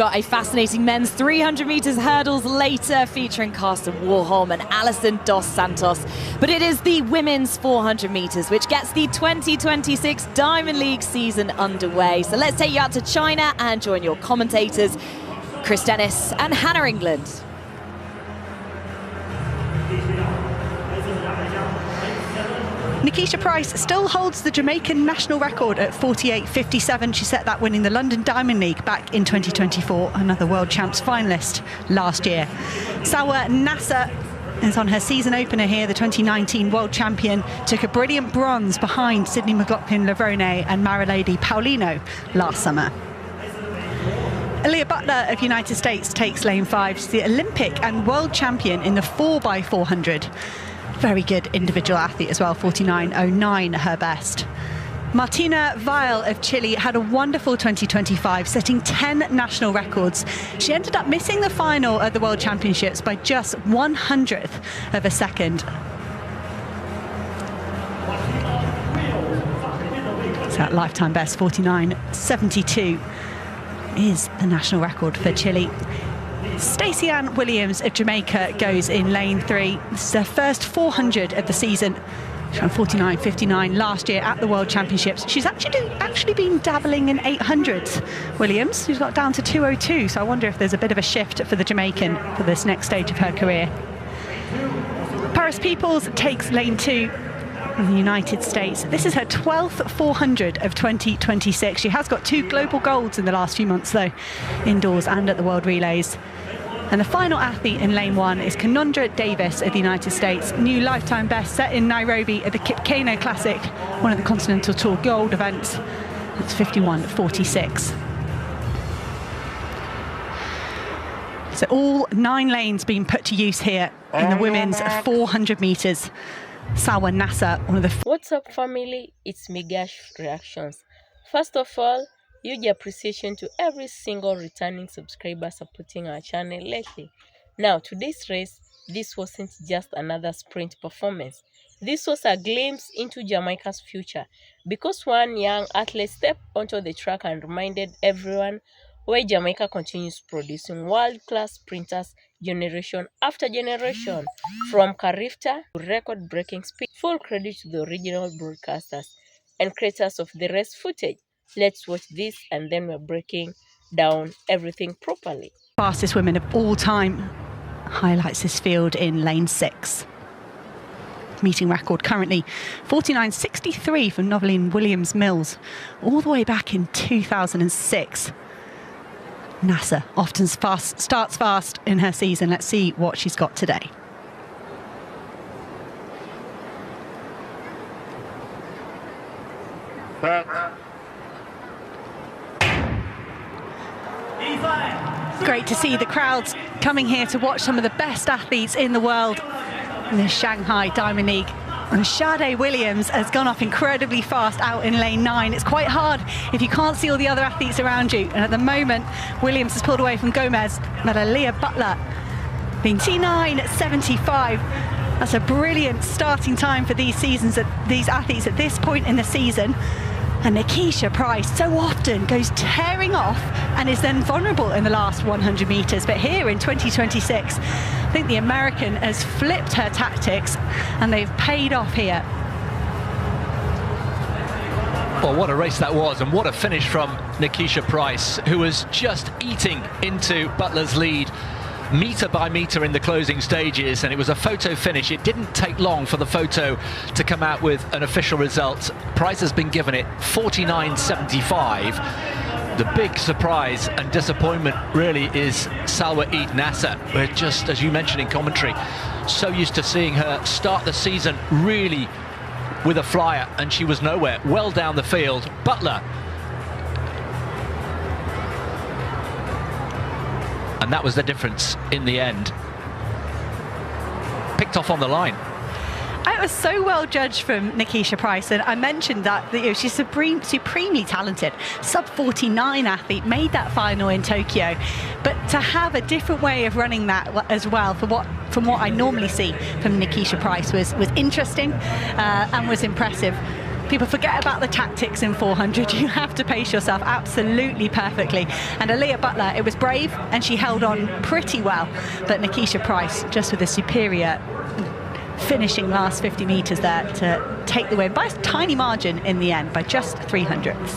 Got a fascinating men's 300 metres hurdles later featuring Carsten Warholm and Alison dos Santos. But it is the women's 400 metres which gets the 2026 Diamond League season underway. So let's take you out to China and join your commentators, Chris Dennis and Hannah England. Nikisha Price still holds the Jamaican national record at 48.57. She set that winning the London Diamond League back in 2024, another World Champs finalist last year. Sawa Nasa is on her season opener here. The 2019 World Champion took a brilliant bronze behind Sydney McLaughlin-Levrone and Marilady Paulino last summer. Aaliyah Butler of United States takes lane 5. She's the Olympic and World Champion in the 4x400. Very good individual athlete as well, 49.09 her best. Martina Weil of Chile had a wonderful 2025, setting 10 national records. She ended up missing the final at the World Championships by just 1/100th of a second. So that lifetime best, 49.72, is the national record for Chile. Stacey Ann Williams of Jamaica goes in lane 3. This is her first 400 of the season. She ran 49.59 last year at the World Championships. She's actually been dabbling in 800s, Williams. She's got down to 2:02, so I wonder if there's a bit of a shift for the Jamaican for this next stage of her career. Paris Peoples takes lane 2 in the United States. This is her 12th 400 of 2026. She has got 2 global golds in the last few months, though, indoors and at the World Relays. And the final athlete in lane 1 is Kanondra Davis of the United States. New lifetime best set in Nairobi at the Kipkeino Classic, one of the Continental Tour Gold events. That's 51.46. So all 9 lanes being put to use here in the women's 400 metres. Sawa Nasa, one of the... What's up, family? It's Migash Reactions. First of all, huge appreciation to every single returning subscriber supporting our channel lately. Now, today's race, this wasn't just another sprint performance. This was a glimpse into Jamaica's future, because one young athlete stepped onto the track and reminded everyone why Jamaica continues producing world-class sprinters generation after generation, from CARIFTA to record-breaking speed. Full credit to the original broadcasters and creators of the race footage. Let's watch this and then we're breaking down everything properly. Fastest women of all time highlights this field in lane 6. Meeting record currently 49.63 for Noveline Williams-Mills, all the way back in 2006. Nasa often starts fast in her season. Let's see what she's got today. Great to see the crowds coming here to watch some of the best athletes in the world in the Shanghai Diamond League. And Sade Williams has gone off incredibly fast out in lane 9. It's quite hard if you can't see all the other athletes around you. And at the moment, Williams has pulled away from Gomez, but Aaliyah Butler being T9.75. That's a brilliant starting time for these athletes at this point in the season. And Nikisha Price so often goes tearing off and is then vulnerable in the last 100 metres. But here in 2026, I think the American has flipped her tactics and they've paid off here. Well, what a race that was, and what a finish from Nikisha Price, who was just eating into Butler's lead metre by metre in the closing stages, and it was a photo finish. It didn't take long for the photo to come out with an official result. Price has been given it 49.75. The big surprise and disappointment really is Salwa Eid Nasser. We're just, as you mentioned in commentary, so used to seeing her start the season really with a flyer, and she was nowhere, well down the field. Butler, and that was the difference in the end. Picked off on the line. It was so well judged from Nikisha Price, and I mentioned that she's supremely talented. Sub-49 athlete, made that final in Tokyo, but to have a different way of running that as well, from what I normally see from Nikisha Price, was interesting and was impressive. People forget about the tactics in 400. You have to pace yourself absolutely perfectly. And Aaliyah Butler, it was brave and she held on pretty well. But Nikisha Price, just with a superior finishing last 50 metres there to take the win by a tiny margin in the end, by just 300ths.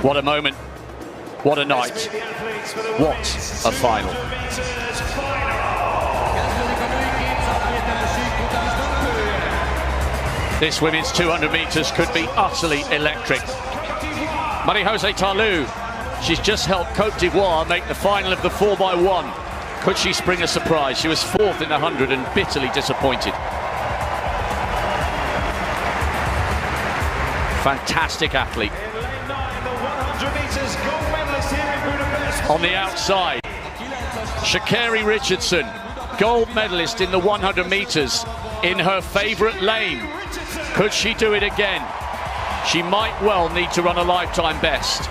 What a moment. What a night. What a final. This women's 200 metres could be utterly electric. Marie-José Tarlou, she's just helped Côte d'Ivoire make the final of the 4x1. Could she spring a surprise? She was fourth in the 100 and bitterly disappointed. Fantastic athlete. On the outside, Sha'Carri Richardson, gold medalist in the 100 metres in her favourite lane. Could she do it again? She might well need to run a lifetime best.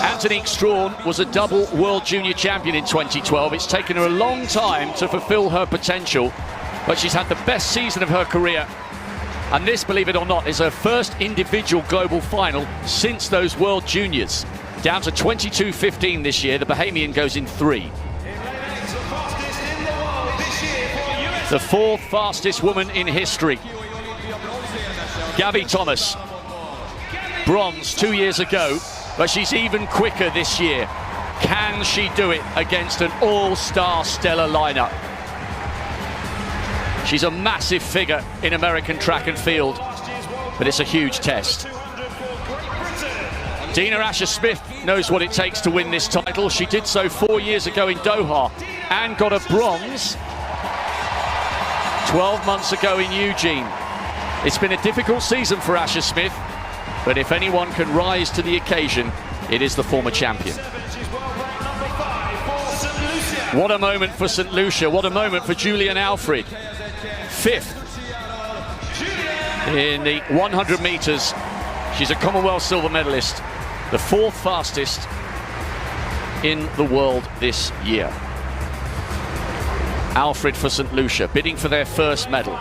Antonique Strawn was a double World Junior Champion in 2012. It's taken her a long time to fulfill her potential, but she's had the best season of her career. And this, believe it or not, is her first individual global final since those World Juniors. Down to 22:15 this year, the Bahamian goes in 3. The fourth fastest woman in history. Gabby Thomas, bronze 2 years ago, but she's even quicker this year. Can she do it against an all-star stellar lineup? She's a massive figure in American track and field, but it's a huge test. Dina Asher-Smith knows what it takes to win this title. She did so 4 years ago in Doha and got a bronze 12 months ago in Eugene. It's been a difficult season for Asher-Smith, but if anyone can rise to the occasion, it is the former champion. What a moment for St. Lucia. What a moment for Julian Alfred. 5th in the 100 metres. She's a Commonwealth silver medalist, the 4th fastest in the world this year. Alfred for St. Lucia, bidding for their first medal.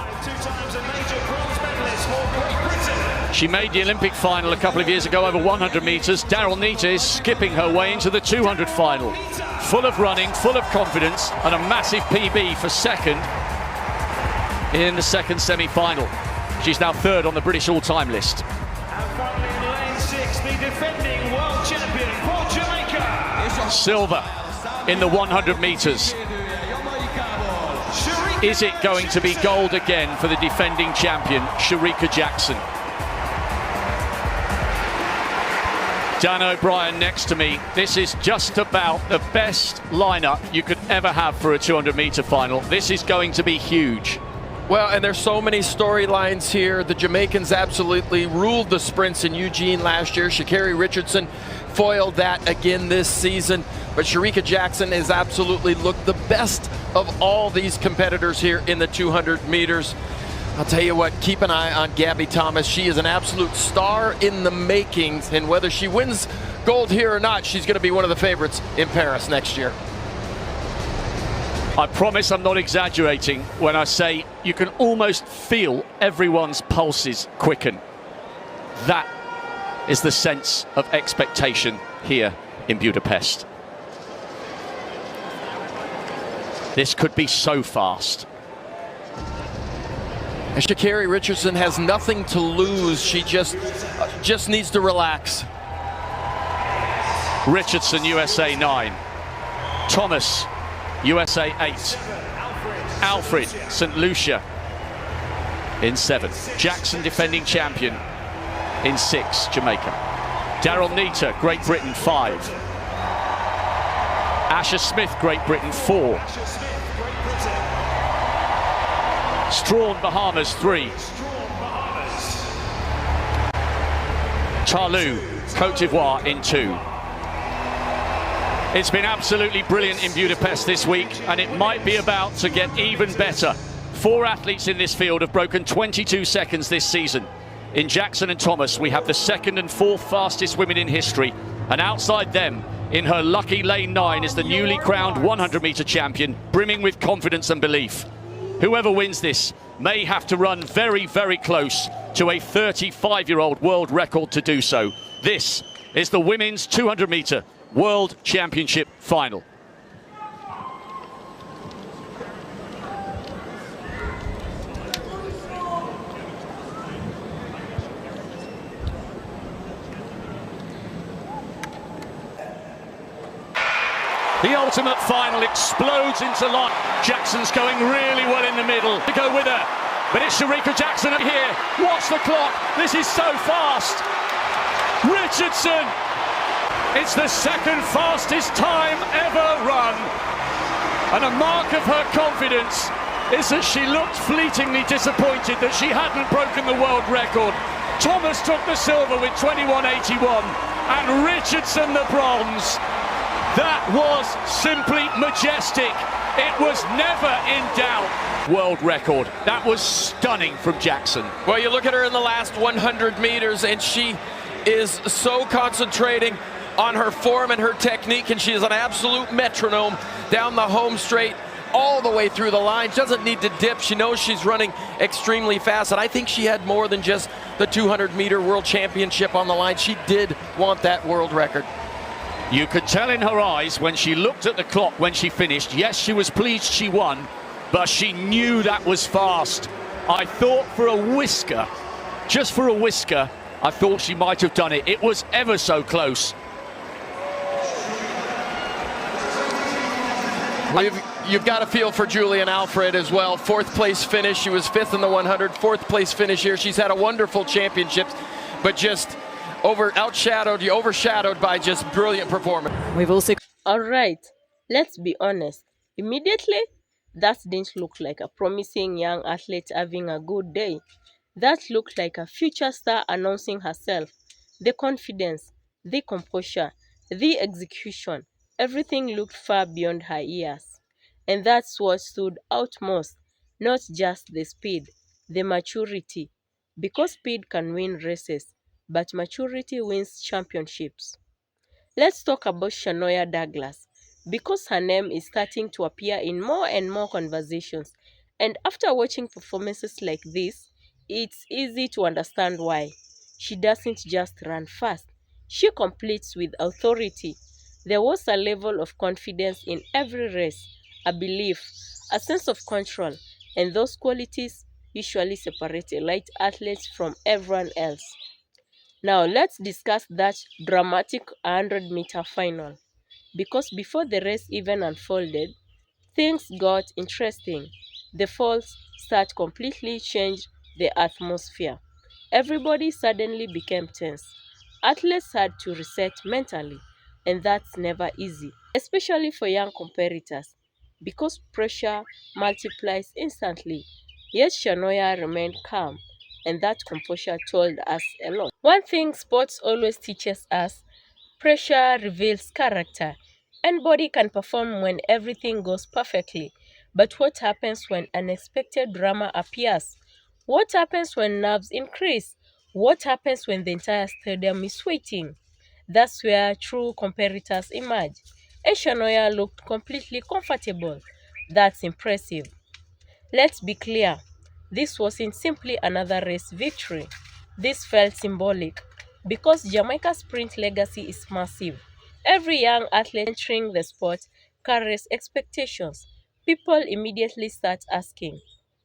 She made the Olympic final a couple of years ago over 100 metres. Daryl Nita is skipping her way into the 200 final. Full of running, full of confidence, and a massive PB for second in the second semi-final. She's now 3rd on the British all-time list. And finally in lane 6, the defending world champion for Jamaica. Silver in the 100 metres. Is it going to be gold again for the defending champion, Shericka Jackson? Dan O'Brien next to me. This is just about the best lineup you could ever have for a 200-metre final. This is going to be huge. Well, and there's so many storylines here. The Jamaicans absolutely ruled the sprints in Eugene last year. Sha'Carri Richardson foiled that again this season. But Shericka Jackson has absolutely looked the best of all these competitors here in the 200 meters. I'll tell you what, keep an eye on Gabby Thomas. She is an absolute star in the makings, and whether she wins gold here or not, she's going to be one of the favorites in Paris next year. I promise I'm not exaggerating when I say you can almost feel everyone's pulses quicken. That is the sense of expectation here in Budapest. This could be so fast. And Sha'Carri Richardson has nothing to lose. She just needs to relax. Richardson, USA 9. Thomas, USA 8. Alfred, St. Lucia in 7. Jackson, defending champion, in 6, Jamaica. Daryl Nita, Great Britain, 5. Asher-Smith, Great Britain, 4. Strawn, Bahamas, 3. Tarlou, Côte d'Ivoire in 2. It's been absolutely brilliant in Budapest this week, and it might be about to get even better. 4 athletes in this field have broken 22 seconds this season. In Jackson and Thomas, we have the second and fourth fastest women in history. And outside them, in her lucky lane 9, is the newly crowned 100-metre champion, brimming with confidence and belief. Whoever wins this may have to run very, very close to a 35-year-old world record to do so. This is the women's 200-metre World Championship final. The ultimate final explodes into life. Jackson's going really well in the middle. To go with her, but it's Shanoya Jackson up here. Watch the clock. This is so fast. Richardson. It's the second fastest time ever run. And a mark of her confidence is that she looked fleetingly disappointed that she hadn't broken the world record. Thomas took the silver with 21.81 and Richardson the bronze. That was simply majestic. It was never in doubt. World record. That was stunning from Jackson. Well, you look at her in the last 100 meters, and she is so concentrating on her form and her technique, and she is an absolute metronome down the home straight all the way through the line. She doesn't need to dip. She knows she's running extremely fast, and I think she had more than just the 200-meter world championship on the line. She did want that world record. You could tell in her eyes when she looked at the clock when she finished. Yes, she was pleased she won, but she knew that was fast. I thought for a whisker, just for a whisker, I thought she might have done it. It was ever so close. You've got to feel for Julian Alfred as well. Fourth place finish. She was fifth in the 100. Fourth place finish here. She's had a wonderful championship, but just overshadowed by just brilliant performance. We've also... All right, let's be honest. Immediately, that didn't look like a promising young athlete having a good day. That looked like a future star announcing herself. The confidence, the composure, the execution, everything looked far beyond her years. And that's what stood out most, not just the speed, the maturity. Because speed can win races, but maturity wins championships. Let's talk about Shanoya Douglas, because her name is starting to appear in more and more conversations. And after watching performances like this, it's easy to understand why. She doesn't just run fast, she completes with authority. There was a level of confidence in every race, a belief, a sense of control, and those qualities usually separate elite athletes from everyone else. Now let's discuss that dramatic 100-meter final. Because before the race even unfolded, things got interesting. The falls start completely changed the atmosphere. Everybody suddenly became tense. Athletes had to reset mentally, and that's never easy, especially for young competitors, because pressure multiplies instantly. Yet Shanoya remained calm, and that composure told us a lot. One thing sports always teaches us: pressure reveals character. Anybody can perform when everything goes perfectly, but what happens when unexpected drama appears? What happens when nerves increase? What happens when the entire stadium is waiting? That's where true competitors emerge. And Shanoya looked completely comfortable. That's impressive. Let's be clear, this wasn't simply another race victory. This felt symbolic, because Jamaica's sprint legacy is massive. Every young athlete entering the sport carries expectations. People immediately start asking,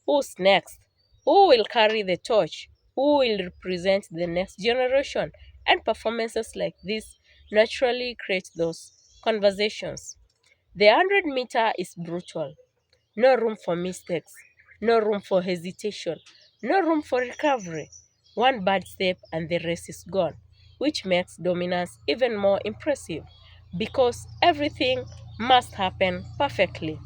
who's next? Who will carry the torch? Who will represent the next generation? And performances like this naturally create those conversations. The 100-meter is brutal. No room for mistakes, no room for hesitation, no room for recovery. One bad step and the race is gone, which makes dominance even more impressive, because everything must happen perfectly.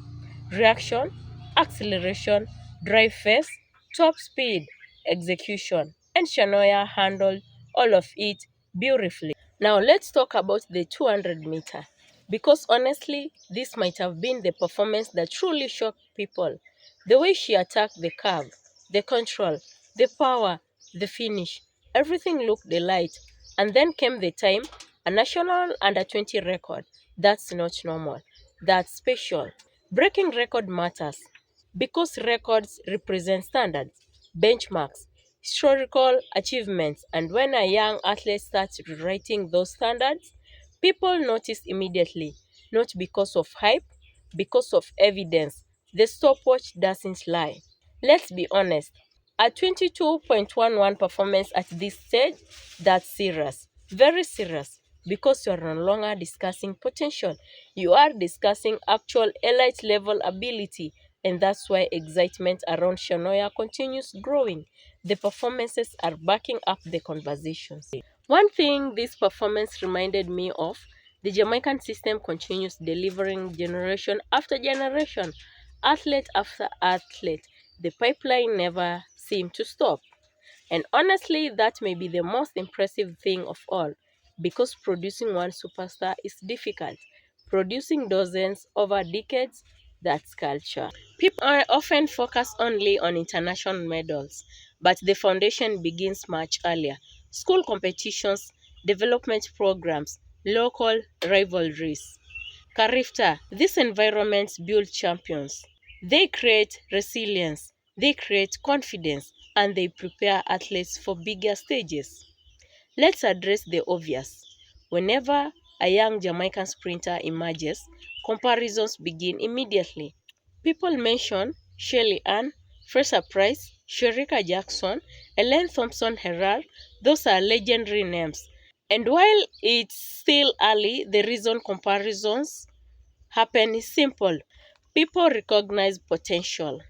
Reaction, acceleration, drive phase, top speed, execution, and Shanoya handled all of it beautifully. Now let's talk about the 200-meter. Because honestly, this might have been the performance that truly shocked people. The way she attacked the curve, the control, the power, the finish. Everything looked alike. And then came the time, a national under 20 record. That's not normal. That's special. Breaking record matters because records represent standards, benchmarks, historical achievements, and when a young athlete starts rewriting those standards, people notice immediately, not because of hype, because of evidence. The stopwatch doesn't lie. Let's be honest. A 22.11 performance at this stage, that's serious, very serious, because you are no longer discussing potential. You are discussing actual elite level ability, and that's why excitement around Shanoya continues growing. The performances are backing up the conversations. One thing this performance reminded me of, the Jamaican system continues delivering generation after generation, athlete after athlete. The pipeline never seemed to stop. And honestly, that may be the most impressive thing of all, because producing one superstar is difficult. Producing dozens over decades, that's culture. People are often focus only on international medals, but the foundation begins much earlier. School competitions, development programs, local rivalries. CARIFTA, these environments build champions. They create resilience, they create confidence, and they prepare athletes for bigger stages. Let's address the obvious. Whenever a young Jamaican sprinter emerges, comparisons begin immediately. People mention Shelly Ann, Fraser Price, Sherika Jackson, Ellen Thompson Herald. Those are legendary names. And while it's still early, the reason comparisons happen is simple. People recognize potential.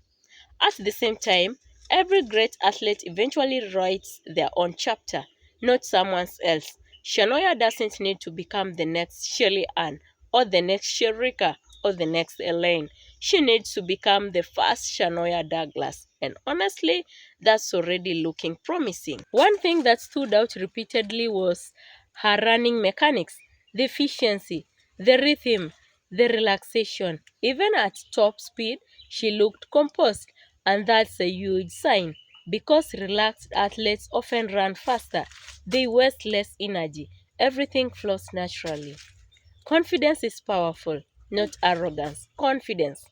At the same time, every great athlete eventually writes their own chapter, not someone else. Shanoya doesn't need to become the next Shelly Ann, or the next Sherika, or the next Elaine. She needs to become the first Shanoya Douglas. And honestly, that's already looking promising. One thing that stood out repeatedly was her running mechanics, the efficiency, the rhythm, the relaxation. Even at top speed, she looked composed, and that's a huge sign because relaxed athletes often run faster, they waste less energy, everything flows naturally. Confidence is powerful, not arrogance. Confidence.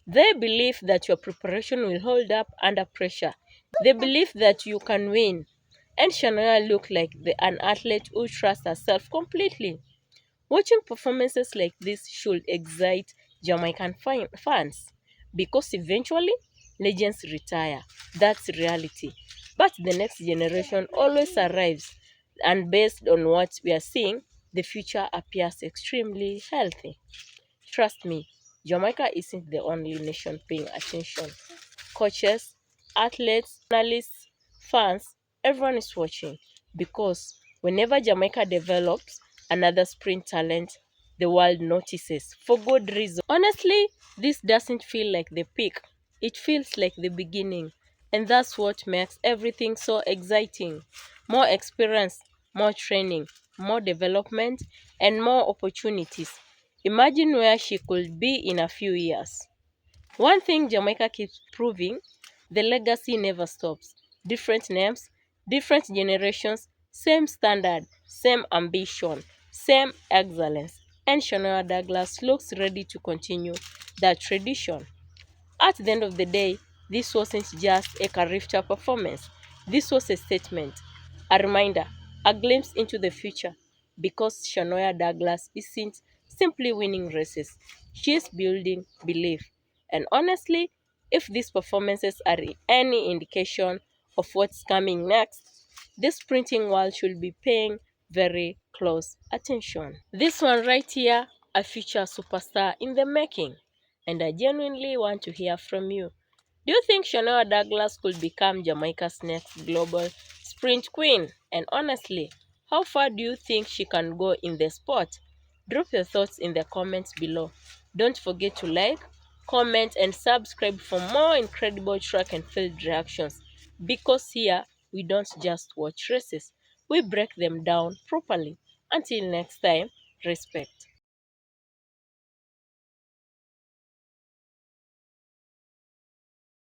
They believe that your preparation will hold up under pressure. They believe that you can win. And Shanoya looked like an athlete who trusts herself completely. Watching performances like this should excite Jamaican fans because eventually legends retire. That's reality. But the next generation always arrives, and based on what we are seeing, the future appears extremely healthy. Trust me, Jamaica isn't the only nation paying attention. Coaches, athletes, analysts, fans, everyone is watching because whenever Jamaica develops another sprint talent, the world notices for good reason. Honestly, this doesn't feel like the peak, it feels like the beginning, and that's what makes everything so exciting. More experience, more training, more development, and more opportunities. Imagine where she could be in a few years. One thing Jamaica keeps proving, the legacy never stops. Different names, different generations, same standard, same ambition, same excellence. And Shanoya Douglas looks ready to continue that tradition. At the end of the day, this wasn't just a CARIFTA performance. This was a statement, a reminder, a glimpse into the future. Because Shanoya Douglas isn't simply winning races, she is building belief. And honestly, if these performances are any indication of what's coming next, the sprinting world should be paying very close attention. This one right here, a future superstar in the making. And I genuinely want to hear from you. Do you think Shanoya Douglas could become Jamaica's next global sprint queen? And honestly, how far do you think she can go in the sport? Drop your thoughts in the comments below. Don't forget to like, comment, and subscribe for more incredible track and field reactions. Because here, we don't just watch races, we break them down properly. Until next time, respect.